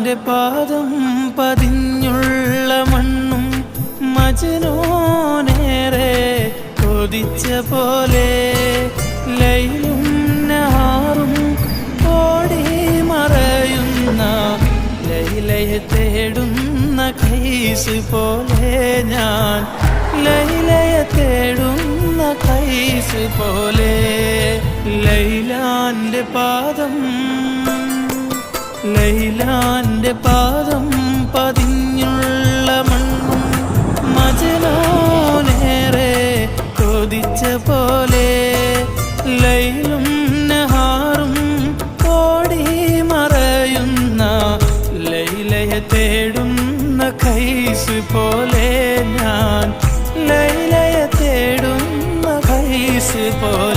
ലൈലാന്റെ പാദം പതിഞ്ഞുള്ള മണ്ണും മജ്നൂനേറെ കൊതിച്ച പോലെ ലൈലും നഹാറും ഓടി മറയുന്ന ലൈലയെ തേടുന്ന ഖൈസ് പോലെ ഞാൻ ലൈലയെ തേടുന്ന ഖൈസ് പോലെ ലൈലാന്റെ പാദം പതിഞ്ഞുള്ള മണ്ണും മജ്നൂനേറെ കൊതിച്ച പോലെ ലൈലും നഹാറും ഓടി മറയുന്ന ലൈലയെ തേടുന്ന ഖൈസ് പോലെ ഞാൻ ലൈലയെ തേടുന്ന ഖൈസ് പോലെ